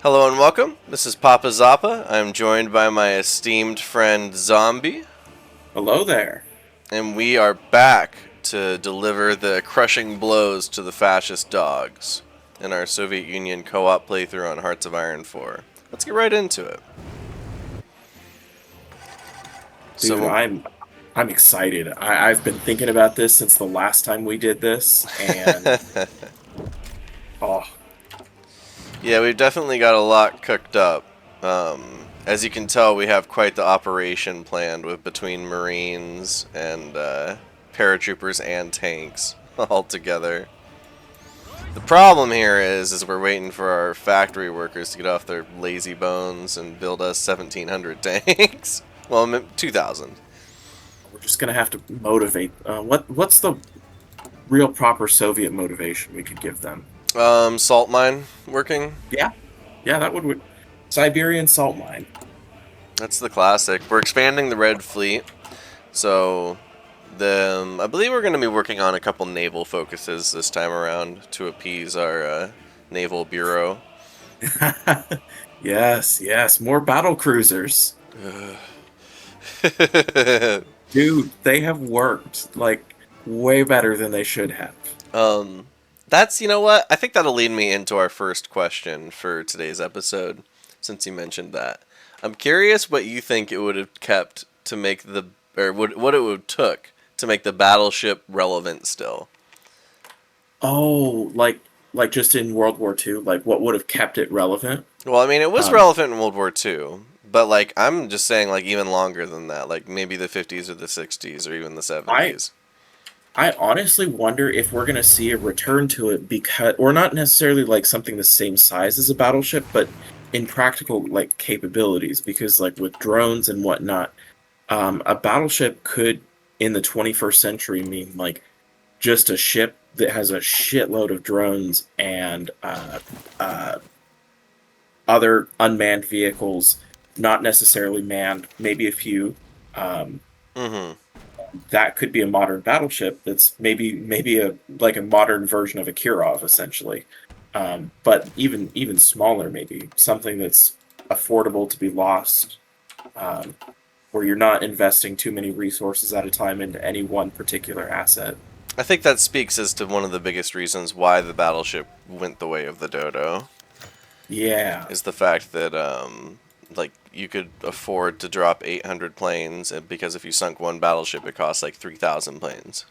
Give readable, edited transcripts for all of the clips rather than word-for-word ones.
Hello and welcome. This is PappaZappa. I'm joined by my esteemed friend Zombie, Hello there. and we are back to deliver the crushing blows to the fascist dogs in our Soviet Union co-op playthrough on Hearts of Iron 4. Let's get right into it. Dude, So, I'm excited. I've been thinking about this since the last time we did this, and oh, yeah, we've definitely got a lot cooked up. As you can tell, we have quite the operation planned with between Marines and paratroopers and tanks all together. The problem here is we're waiting for our factory workers to get off their lazy bones and build us 1,700 tanks. Well, 2,000. we're just gonna have to motivate. What's the real proper Soviet motivation we could give them? Salt mine working. Yeah, yeah, that would Siberian salt mine. That's the classic. We're expanding the Red Fleet, so I believe we're going to be working on a couple naval focuses this time around to appease our naval bureau. Yes, yes, more battle cruisers. Dude, they have worked like way better than they should have. um, you know what? I think that'll lead me into our first question for today's episode, since you mentioned that. I'm curious what you think it would have kept to make what it would took to make the battleship relevant still. Oh, like just in World War II, like what would have kept it relevant? Well, I mean, it was Um, relevant in World War II, but like I'm just saying, like even longer than that, like maybe the 50s or the 60s or even the I 70s. I honestly wonder if we're gonna see a return to it because, or not necessarily like something the same size as a battleship, but in practical like capabilities. Because like with drones and whatnot, a battleship could in the 21st century mean like just a ship that has a shitload of drones and uh, other unmanned vehicles, not necessarily manned, maybe a few. Um, Mm-hmm. that could be a modern battleship. That's maybe a like a modern version of a Kirov, essentially. But even smaller, maybe something that's affordable to be lost, um, where you're not investing too many resources at a time into any one particular asset. I think that speaks as to one of the biggest reasons why the battleship went the way of the dodo Yeah, is the fact that like you could afford to drop 800 planes, because if you sunk one battleship, it costs like 3,000 planes.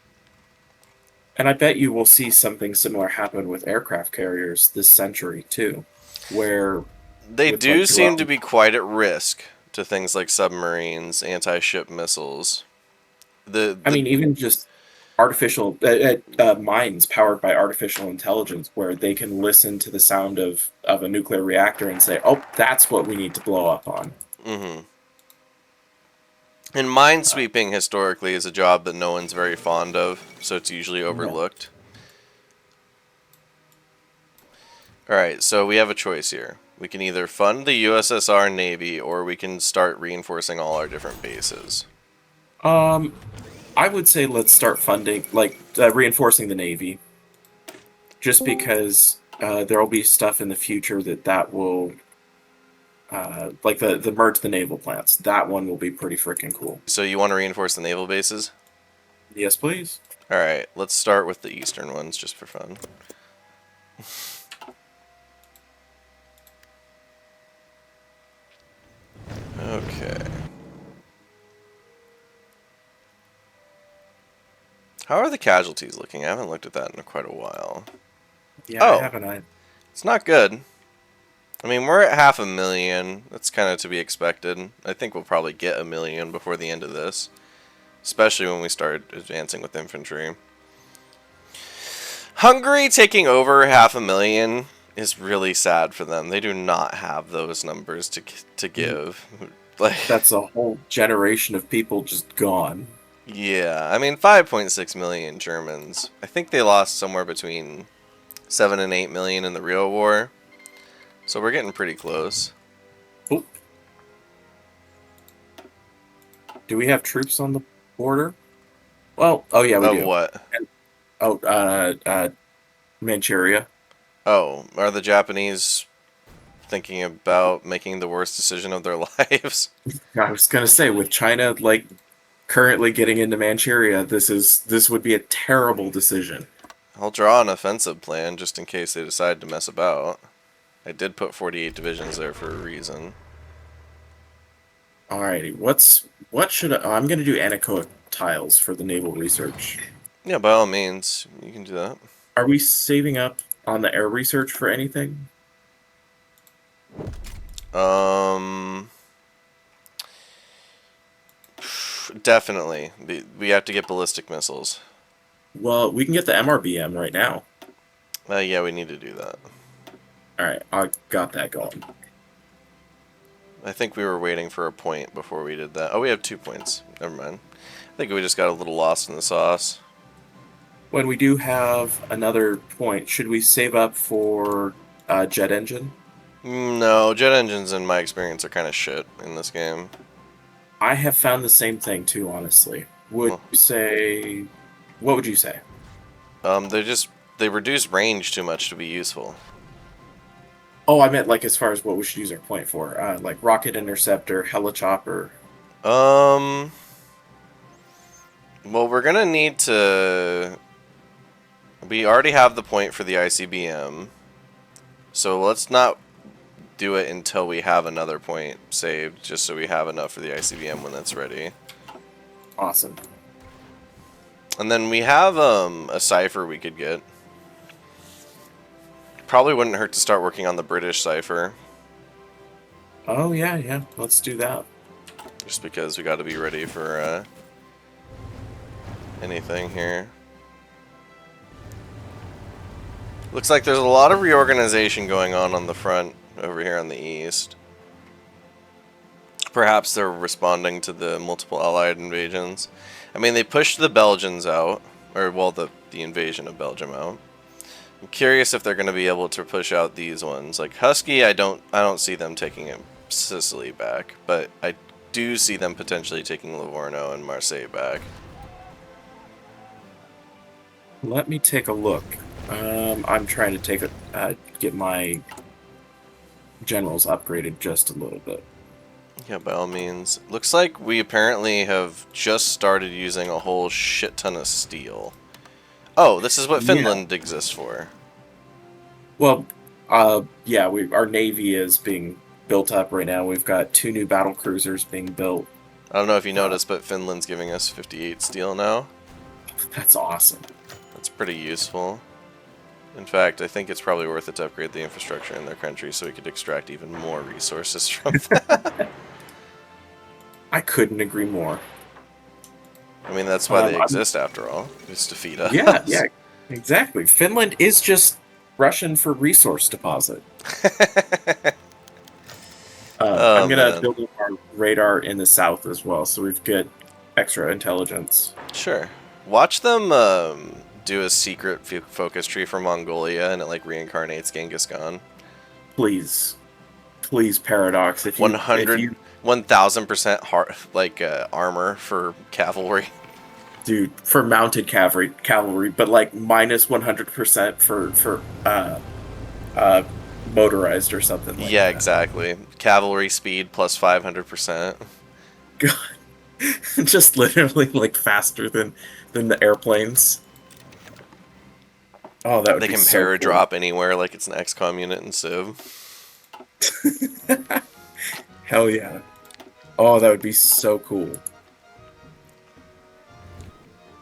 and I bet you will see something similar happen with aircraft carriers this century too, where They with like do seem to drones. be quite at risk to things like submarines, anti-ship missiles. I The mean, even just artificial mines powered by artificial intelligence, where they can listen to the sound of a nuclear reactor and say, "Oh, that's what we need to blow up on." mm-hmm. And minesweeping historically is a job that no one's very fond of, so it's usually No. overlooked. Alright, so we have a choice here. We can either fund the USSR Navy, or we can start reinforcing all our different bases. Um, I would say let's start funding, like reinforcing the Navy, just because there will be stuff in the future that will, like the merge the naval plants. That one will be pretty freaking cool. So you want to reinforce the naval bases? Yes, please. Alright, let's start with the eastern ones, just for fun. Okay. How are the casualties looking? I haven't looked at that in quite a while. Yeah, I Oh, haven't. I it's not good. I mean, we're at 500,000. That's kind of to be expected. I think we'll probably get 1,000,000 before the end of this, especially when we start advancing with infantry. Hungary taking over 500,000 is really sad for them. They do not have those numbers to give. Like, That's a whole generation of people just gone. yeah, I mean, 5.6 million Germans. I think they lost somewhere between 7 and 8 million in the real war. So we're getting pretty close. Oh, do we have troops on the border? Well, oh yeah, we Of do. what? And, oh, Manchuria. Oh, are the Japanese Yeah. thinking about making the worst decision of their lives. I was gonna say, with China like currently getting into Manchuria, this would be a terrible decision. I'll draw an offensive plan just in case they decide to mess about. I did put 48 divisions there for a reason. Alrighty, what should I'm gonna do anechoic tiles for the naval research. Yeah, by all means, you can do that. Are we saving up on the air research for anything? Um, definitely. We have to get ballistic missiles. Well, we can get the MRBM right now. Yeah, we need to do that. Alright, I got that going. I think we were waiting for a point before we did that. Oh, we have 2 points. Never mind. I think we just got a little lost in the sauce. When we do have another point, should we save up for jet engine? No, jet engines, in my experience, are kind of shit in this game. I have found the same thing too, honestly. Would Well, you say? What would you say? they reduce range too much to be useful. Oh, I meant like as far as what we should use our point for, like rocket interceptor, helichopper. Um, well, we're gonna need to. We already have the point for the ICBM, so let's not do it until we have another point saved, just so we have enough for the ICBM when that's ready. Awesome. And then we have a cipher we could get. Probably wouldn't hurt to start working on the British cipher, Oh yeah, yeah. Let's do that. just because we got to be ready for anything here. Looks like there's a lot of reorganization going on the front over here on the east. Perhaps they're responding to the multiple allied invasions. I mean, they pushed the Belgians out, or well, the invasion of Belgium out. I'm curious if they're going to be able to push out these ones. Like Husky, I don't see them taking Sicily back, but I do see them potentially taking Livorno and Marseille back. Let me take a look. I'm trying to get my generals upgraded just a little bit. Yeah, by all means. Looks like we apparently have just started using a whole shit ton of steel. Oh, this is what Yeah. Finland exists for. Well, yeah, our navy is being built up right now. We've got 2 new battle cruisers being built. I don't know if you noticed, but Finland's giving us 58 steel now. That's awesome. That's pretty useful. In fact, I think it's probably worth it to upgrade the infrastructure in their country so we could extract even more resources from them. I couldn't agree more. I mean, that's why they exist after all. Just to feed us. Yeah, yeah, exactly. Finland is just Russian for resource deposit. Oh, I'm gonna man. build up our radar in the south as well, so we've got extra intelligence. Sure. Watch them do a secret focus tree for Mongolia and it like reincarnates Genghis Khan. Please, please, Paradox. If 1000% armor for cavalry. dude, for mounted cavalry, but like minus 100% for motorized or something like Yeah, that. exactly. Cavalry speed plus 500%. God, just literally like faster than the airplanes. Oh, that would They be can so cool. paradrop anywhere like it's an XCOM unit in Civ. Hell yeah. Oh, that would be so cool.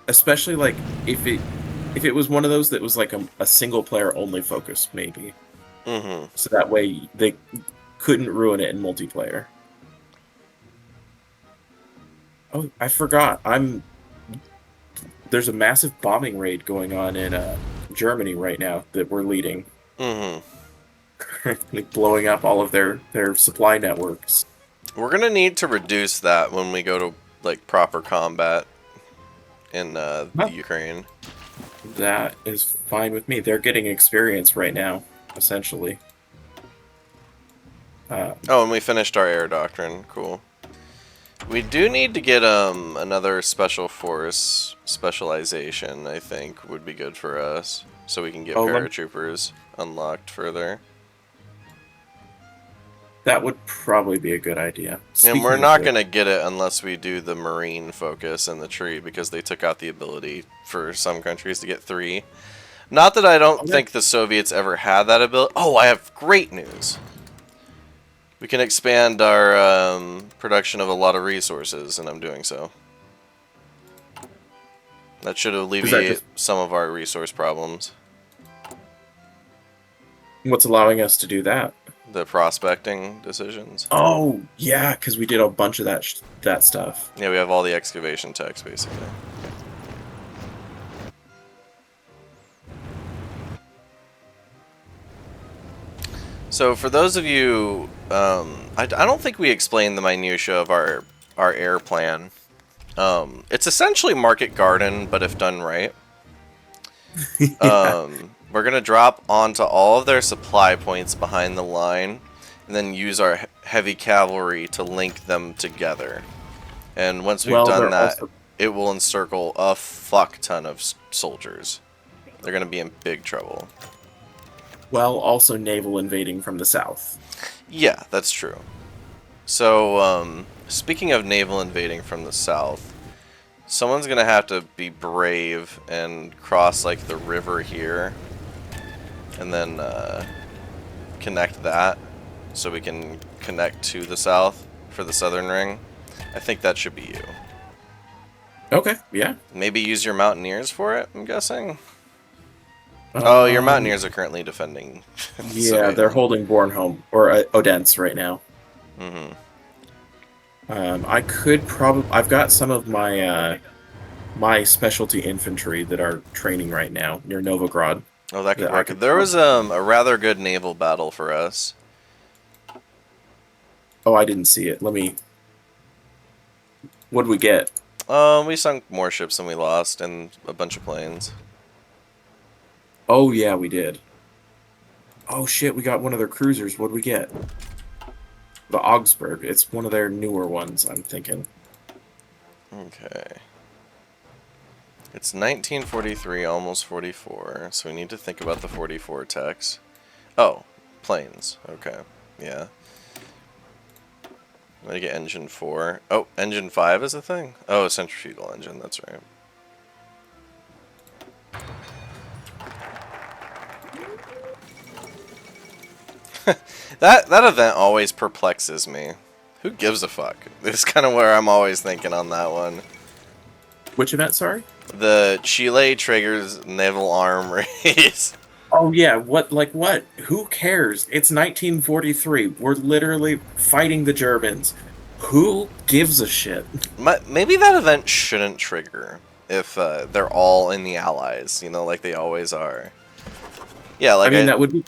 Especially like if it was one of those that was like a single player only focus, maybe. Mm-hmm. So that way they couldn't ruin it in multiplayer. Oh, I forgot. There's a massive bombing raid going on in Germany right now that we're leading. Mm-hmm. Currently blowing up all of their supply networks. We're gonna need to reduce that when we go to like proper combat in the Ukraine. That is fine with me. They're getting experience right now, essentially. Oh, and we finished our air doctrine. Cool. We do need to get another special force specialization. I think would be good for us, so we can get paratroopers unlocked further. That would probably be a good idea. And we're Speaking of not which, going to get it unless we do the marine focus in the tree, because they took out the ability for some countries to get 3. Not that I don't oh, that, think the Soviets ever had that ability. Oh, I have great news. We can expand our production of a lot of resources, and I'm doing so. That should is that alleviate just some of our resource problems. what's allowing us to do that? The prospecting decisions. Oh, yeah, because we did a bunch of that stuff. Yeah, we have all the excavation techs, basically. So for those of you, I don't think we explained the minutia of our air plan. It's essentially market garden, but if done right. Yeah. We're gonna drop onto all of their supply points behind the line, and then use our heavy cavalry to link them together. And once we've Well, done they're that, also it will encircle a fuck ton of soldiers. They're gonna be in big trouble. also naval invading from the south. Yeah, that's true. So, speaking of naval invading from the south, someone's gonna have to be brave and cross like the river here, and then connect that, so we can connect to the south for the southern ring. I think that should be you. Okay, yeah. Maybe use your mountaineers for it, I'm guessing. Oh, your mountaineers are currently defending the Yeah, Soviet they're line. holding Bornholm or Odense right now. Mm-hmm. I could probably. I've got some of my specialty infantry that are training right now near Novograd. Oh, that could That I work. could. There was a rather good naval battle for us. Oh, I didn't see it. Let me. What did we get? We sunk more ships than we lost, and a bunch of planes. Oh yeah, we did. Oh shit, we got one of their cruisers. What did we get? The Augsburg. It's one of their newer ones, I'm thinking. Okay. It's 1943, almost 44, so we need to think about the 44 techs. Oh, planes. Okay, yeah. I'm gonna get engine 4. Oh, engine 5 is a thing? Oh, centrifugal engine, that's right. That event always perplexes me. Who gives a fuck? It's kind of where I'm always thinking on that one. Which event? Sorry. The Chile triggers naval arm race. Oh yeah. What? Like what? Who cares? It's 1943. We're literally fighting the Germans. Who gives a shit? Maybe that event shouldn't trigger if they're all in the Allies, you know, like they always are. Yeah, I like mean, that would be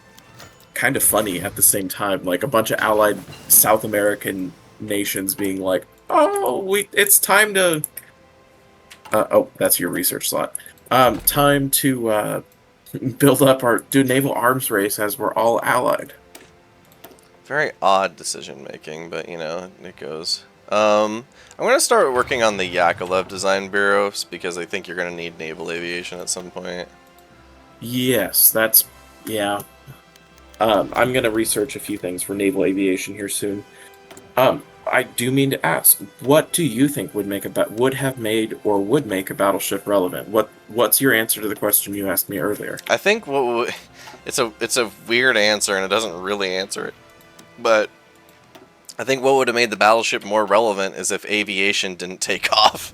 kind of funny at the same time. Like a bunch of allied South American nations being like, "Oh, it's time to." Oh, that's your research slot. Time to build up our do naval arms race as we're all allied. very odd decision making, but you know, it goes. I'm gonna start working on the Yakolev Design Bureaus because I think you're gonna need naval aviation at some point. Yes, that's yeah. I'm gonna research a few things for naval aviation here soon. I do mean to ask, what do you think would have made or would make a battleship relevant? What's your answer to the question you asked me earlier? I think it's a weird answer and it doesn't really answer it, but I think what would have made the battleship more relevant is if aviation didn't take off.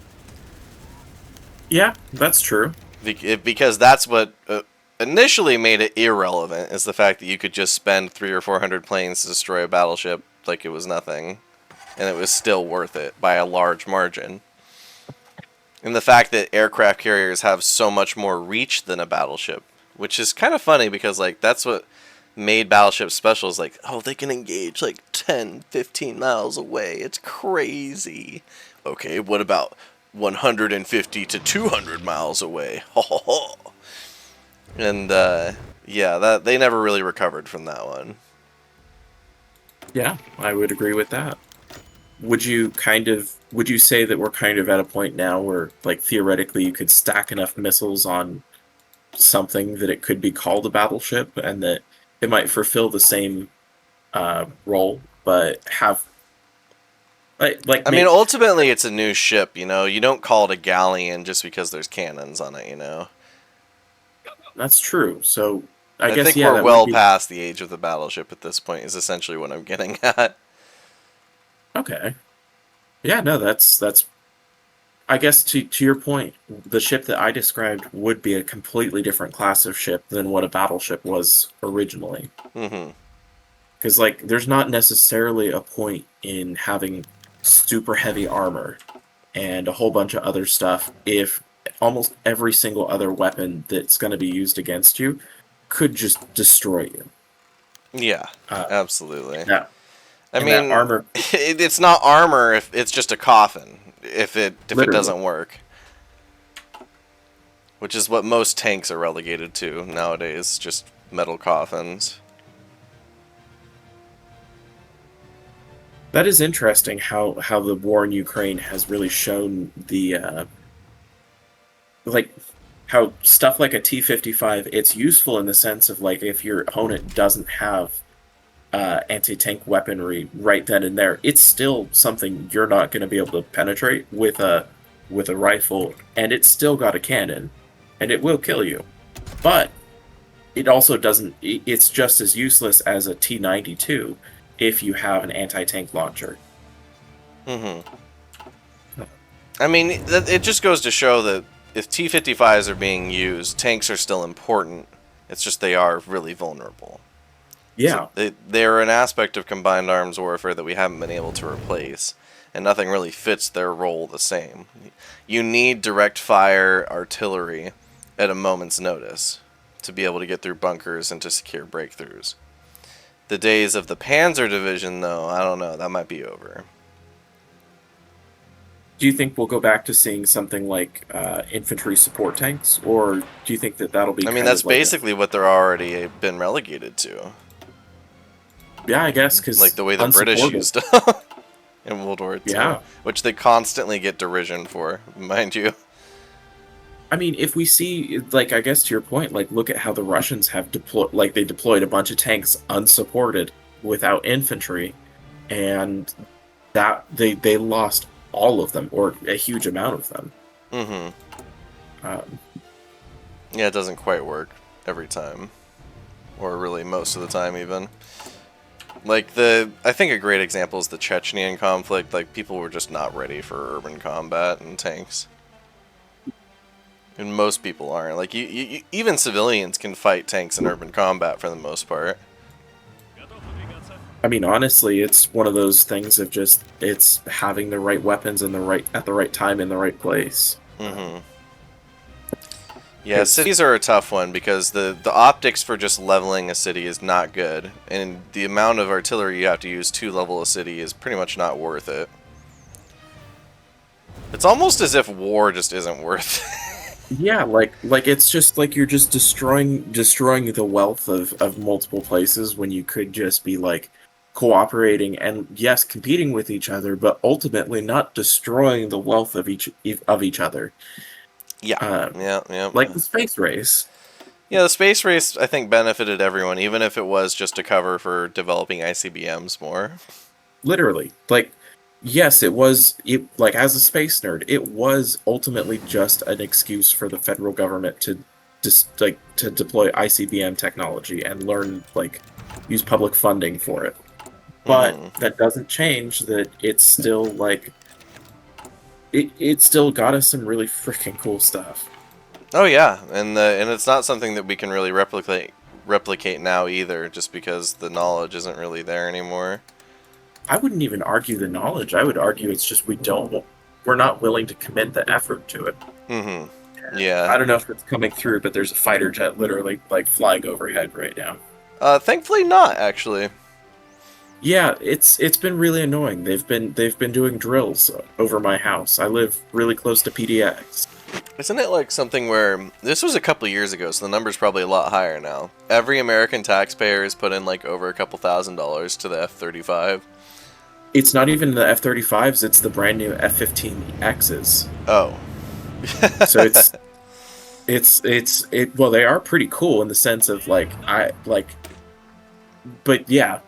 Yeah, that's true. Because that's what initially made it irrelevant, is the fact that you could just spend 300 or 400 planes to destroy a battleship like it was nothing, and it was still worth it by a large margin. And the fact that aircraft carriers have so much more reach than a battleship, which is kind of funny because like that's what made battleships special, is like, oh, they can engage like 10, 15 miles away. It's crazy. Okay, what about 150 to 200 miles away? And yeah, that they never really recovered from that one. Yeah, I would agree with that. Would you say that we're kind of at a point now where like theoretically you could stack enough missiles on something that it could be called a battleship and that it might fulfill the same role but have like I mean, make ultimately, it's a new ship, you know? You don't call it a galleon just because there's cannons on it, you know? that's true. So I I guess think yeah, we're that would well be past the age of the battleship at this point, is essentially what I'm getting at. okay. Yeah, no, that's I guess to your point, the ship that I described would be a completely different class of ship than what a battleship was originally. Hmm. Because like there's not necessarily a point in having super heavy armor and a whole bunch of other stuff if almost every single other weapon that's going to be used against you could just destroy you. Yeah, Uh, absolutely. and that I and that mean, armor it's not armor if it's just a coffin, if it literally. doesn't work. Which is what most tanks are relegated to nowadays, just metal coffins. That is interesting how the war in Ukraine has really shown the like how stuff like a T-55 it's useful in the sense of like if your opponent doesn't have anti-tank weaponry right then and there, it's still something you're not going to be able to penetrate with a rifle, and it's still got a cannon, and it will kill you. But it also doesn't. It's just as useless as a T-92 if you have an anti-tank launcher. Hmm. I mean, it just goes to show that if T-55s are being used, tanks are still important. It's just they are really vulnerable. So Yeah, they're an aspect of combined arms warfare that we haven't been able to replace, and nothing really fits their role the same. You need direct fire artillery at a moment's notice to be able to get through bunkers and to secure breakthroughs. The days of the Panzer Division, though, I don't know, that might be over. do you think we'll go back to seeing something like infantry support tanks, or do you think that that'll be I mean, kind that's of like a basically what they're already been relegated to. yeah, I guess Like because the way the British unsupported. used them in World War II, Yeah, which they constantly get derision for, mind you. I mean, if we see, like, I guess to your point, like, look at how the Russians have deployed, like, they deployed a bunch of tanks unsupported without infantry, and that they lost all of them or a huge amount of them. Hmm. Um, Yeah, it doesn't quite work every time, or really most of the time even. Like I think a great example is the Chechenian conflict. Like people were just not ready for urban combat and tanks, and most people aren't. Like even civilians can fight tanks in urban combat for the most part. I mean, honestly, it's one of those things of just it's having the right weapons in the right at the right time in the right place. Hmm. Yeah, Because cities are a tough one because the optics for just leveling a city is not good, and the amount of artillery you have to use to level a city is pretty much not worth it. It's almost as if war just isn't worth it. yeah, like it's just like you're just destroying the wealth of multiple places when you could just be like cooperating and yes, competing with each other, but ultimately not destroying the wealth of each other. Yeah, Uh, yeah, yeah. like the space race, Yeah, the space race I think benefited everyone, even if it was just a cover for developing ICBMs more. literally. Like yes, it was it like as a space nerd, it was ultimately just an excuse for the federal government to just like to deploy ICBM technology and learn like use public funding for it. But Hmm. that doesn't change that it's still like it still got us some really freaking cool stuff. Oh yeah, and it's not something that we can really replicate now either, just because the knowledge isn't really there anymore. I wouldn't even argue the knowledge. I would argue it's just we're not willing to commit the effort to it. Hmm. I Yeah. don't know if it's coming through, but there's a fighter jet literally like flying overhead right now. Thankfully not actually. Yeah, it's been really annoying. They've been doing drills over my house. I live really close to PDX. Isn't it like something where this was a couple years ago, so the number's probably a lot higher now. Every American taxpayer has put in like over a couple $1,000s to the F-35. It's not even the F-35s, it's the brand new F-15Xs. Oh. So it's it well they are pretty cool in the sense of like I like but yeah,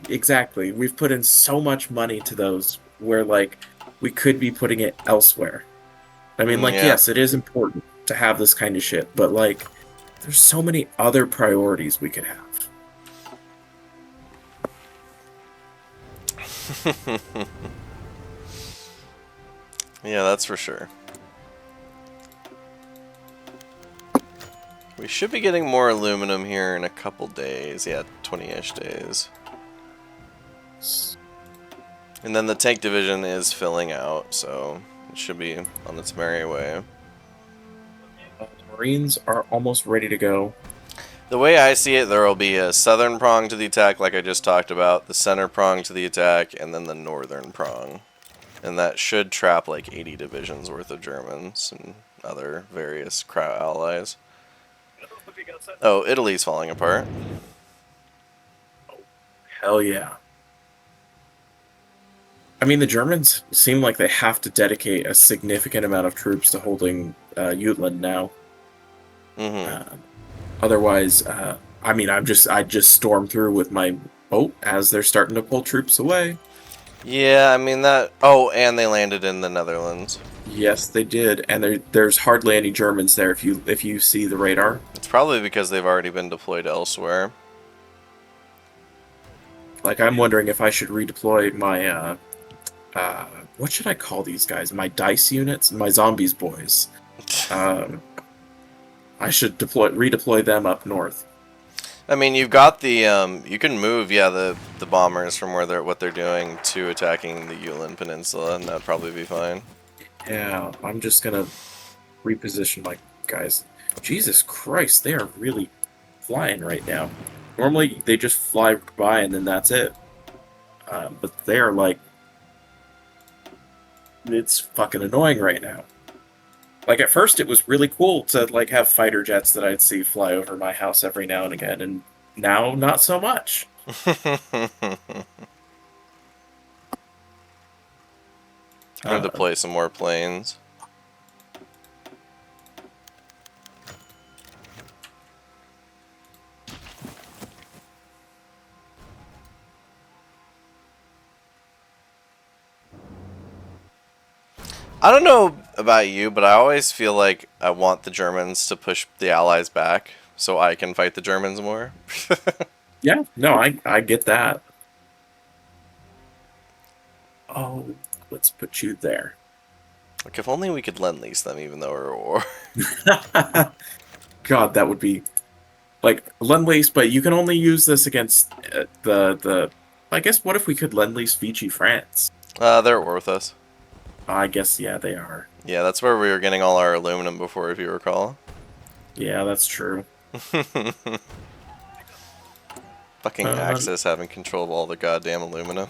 exactly. We've put in so much money to those where like we could be putting it elsewhere. I mean, like, Yeah. yes, it is important to have this kind of shit, but like, there's so many other priorities we could have. Yeah, that's for sure. We should be getting more aluminum here in a couple days. Yeah, 20-ish days. And then the tank division is filling out, so it should be on its merry way. Marines are almost ready to go. The way I see it, there will be a southern prong to the attack, like I just talked about, the center prong to the attack, and then the northern prong. And that should trap like 80 divisions worth of Germans and other various crowd allies. Oh, Italy's falling apart. Hell yeah. I mean, the Germans seem like they have to dedicate a significant amount of troops to holding Jutland now. Mm-hmm. Otherwise, I mean, I just storm through with my boat as they're starting to pull troops away. Yeah, I mean that. Oh, and they landed in the Netherlands. Yes, they did, and there's hardly any Germans there if you see the radar. It's probably because they've already been deployed elsewhere. Like, I'm wondering if I should redeploy my what should I call these guys? My dice units, my zombies boys. Um, I should redeploy them up north. I mean, you've got the you can move, yeah, the bombers from where what they're doing to attacking the Yulin Peninsula, and that'd probably be fine. Yeah, I'm just gonna reposition my guys. Jesus Christ, they are really flying right now. Normally they just fly by and then that's it. But they are like, it's fucking annoying right now. Like at first it was really cool to like have fighter jets that I'd see fly over my house every now and again, and now not so much. I'm gonna Uh, deploy some more planes. I don't know about you, but I always feel like I want the Germans to push the Allies back so I can fight the Germans more. yeah, no, I get that. Oh, let's put you there. Like, if only we could lend-lease them even though we're at war. God, that would be like lend-lease, but you can only use this against the. I guess what if we could lend-lease Vichy France? They're at war with us. I guess yeah, they are. Yeah, that's where we were getting all our aluminum before, if you recall. Yeah, that's true. Fucking Axis having control of all the goddamn aluminum.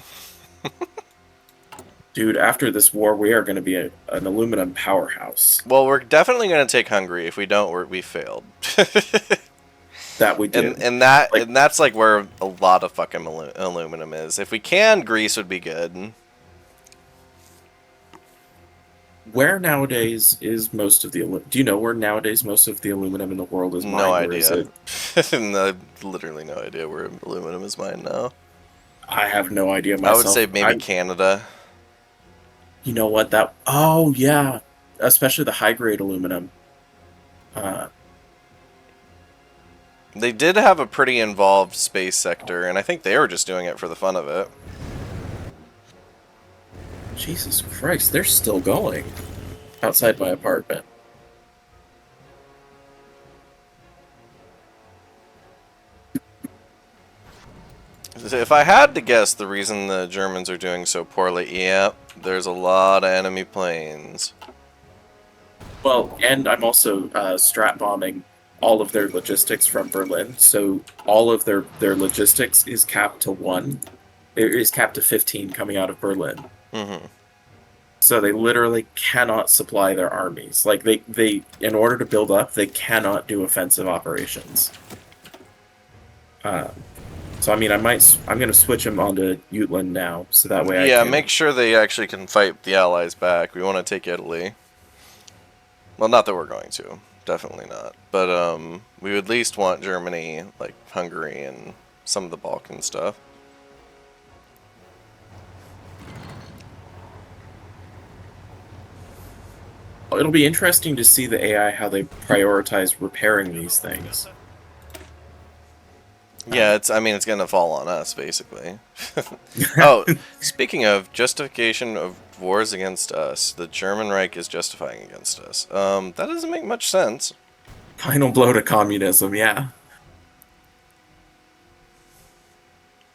Dude, after this war, we are going to be an aluminum powerhouse. Well, we're definitely going to take Hungary. If we don't, we failed. That we do. And that's like where a lot of fucking aluminum is. If we can, Greece would be good. Where nowadays is most of the do you know where nowadays most of the aluminum in the world is mined? No Or is idea. it... No, literally no idea where aluminum is mined now. I have no idea myself. I would say maybe Canada. You know what? That oh yeah, especially the high grade aluminum. They did have a pretty involved space sector, and I think they were just doing it for the fun of it. Jesus Christ, they're still going outside my apartment. If I had to guess the reason the Germans are doing so poorly, yeah, there's a lot of enemy planes. Well, and I'm also strat bombing all of their logistics from Berlin, so all of their logistics is capped to 1. It is capped to 15 coming out of Berlin. Mm-hmm. So they literally cannot supply their armies. Like they in order to build up, they cannot do offensive operations. So I mean, I'm gonna switch them onto Jutland now, so that way Yeah, I can... make sure they actually can fight the Allies back. We want to take Italy. Well, not that we're going to. Definitely not. But we would at least want Germany, like Hungary and some of the Balkan stuff. It'll be interesting to see the AI how they prioritize repairing these things. Yeah, I mean, it's gonna fall on us, basically. Oh, speaking of justification of wars against us, the German Reich is justifying against us. That doesn't make much sense. Final blow to communism, yeah.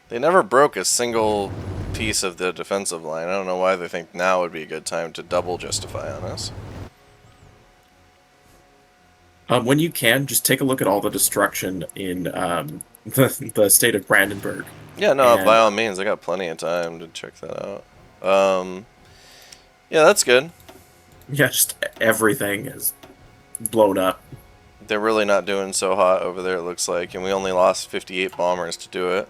They never broke a single piece of the defensive line. I don't know why they think now would be a good time to double justify on us. When you can, just take a look at all the destruction in the state of Brandenburg. Yeah, no, by And all means, I got plenty of time to check that out. Yeah, that's good. yeah, just everything is blown up. They're really not doing so hot over there, it looks like, and we only lost 58 bombers to do it.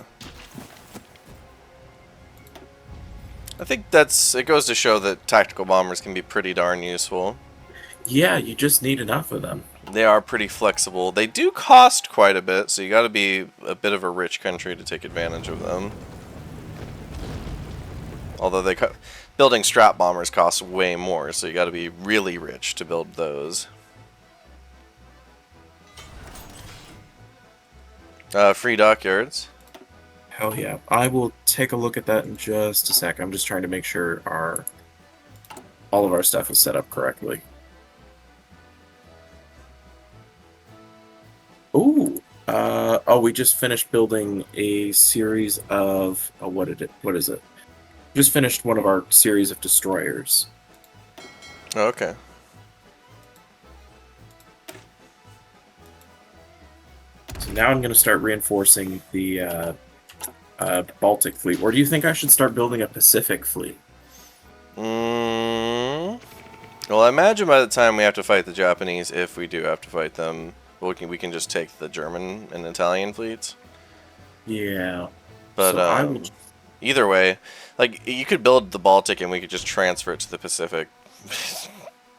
I think it goes to show that tactical bombers can be pretty darn useful. Yeah, you just need enough of them. They are pretty flexible. They do cost quite a bit, so you gotta be a bit of a rich country to take advantage of them. Although building strat bombers costs way more, so you gotta be really rich to build those. Free dockyards. Hell yeah. I will take a look at that in just a sec. I'm just trying to make sure all of our stuff is set up correctly. Ooh. We just finished building a series of what is it? Just finished one of our series of destroyers. Oh, okay. So now I'm going to start reinforcing the Baltic fleet. Or do you think I should start building a Pacific fleet? Well, I imagine by the time we have to fight the Japanese, if we do have to fight them, we can just take the German and Italian fleets. Yeah. But so either way, like, you could build the Baltic and we could just transfer it to the Pacific.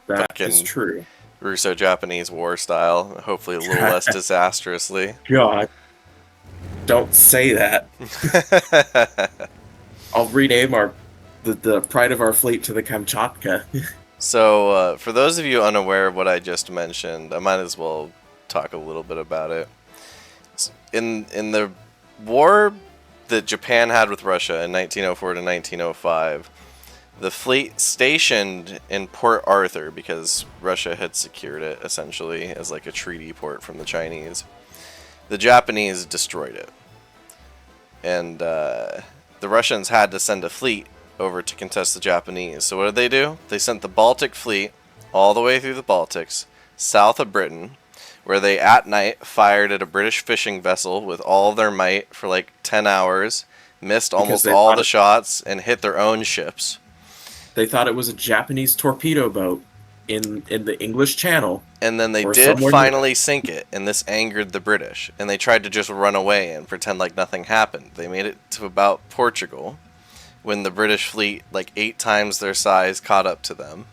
That is true. Russo-Japanese war style, hopefully a little less disastrously. God, don't say that. I'll rename the pride of our fleet to the Kamchatka. So, for those of you unaware of what I just mentioned, I might as well talk a little bit about it. In the war that Japan had with Russia in 1904 to 1905, the fleet stationed in Port Arthur, because Russia had secured it essentially as like a treaty port from the Chinese, the Japanese destroyed it. And the Russians had to send a fleet over to contest the Japanese. So what did they do? They sent the Baltic fleet all the way through the Baltics, south of Britain, where they at night fired at a British fishing vessel with all their might for like 10 hours, missed almost all the shots, and hit their own ships. They thought it was a Japanese torpedo boat in the English Channel. And then they did finally sink it, and this angered the British. And they tried to just run away and pretend like nothing happened. They made it to about Portugal, when the British fleet, like 8 times their size, caught up to them.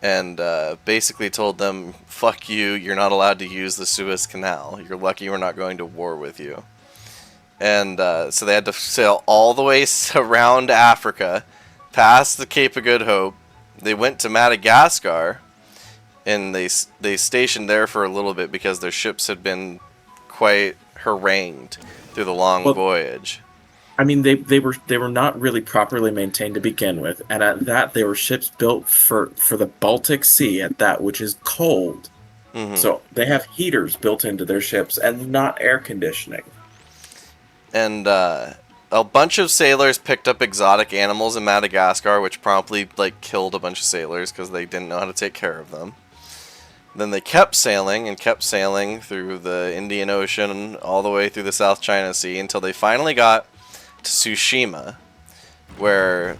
And basically told them, fuck you, you're not allowed to use the Suez Canal. You're lucky we're not going to war with you. And so they had to sail all the way around Africa, past the Cape of Good Hope. They went to Madagascar, and they stationed there for a little bit because their ships had been quite harangued through the long voyage. I mean, they were not really properly maintained to begin with, and at that they were ships built for the Baltic Sea, at that, which is cold. Mm-hmm. So they have heaters built into their ships and not air conditioning. And a bunch of sailors picked up exotic animals in Madagascar, which promptly killed a bunch of sailors because they didn't know how to take care of them. Then they kept sailing through the Indian Ocean all the way through the South China Sea until they finally got to Tsushima, where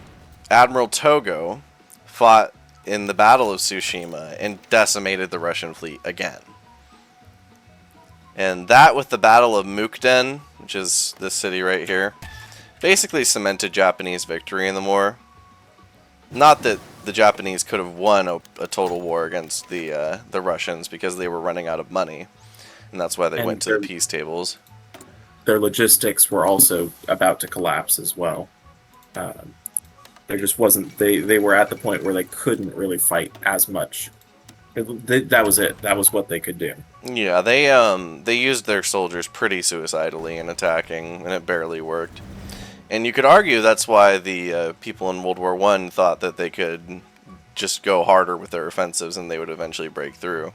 Admiral Togo fought in the Battle of Tsushima and decimated the Russian fleet again. And that, with the Battle of Mukden, which is this city right here, basically cemented Japanese victory in the war. Not that the Japanese could have won a total war against the Russians, because they were running out of money, and that's why they went to the peace tables. their logistics were also about to collapse as well. Um, there just wasn't they were at the point where they couldn't really fight as much. That was it. That was what they could do. Yeah, they used their soldiers pretty suicidally in attacking, and it barely worked. And you could argue that's why the people in World War One thought that they could just go harder with their offensives and they would eventually break through.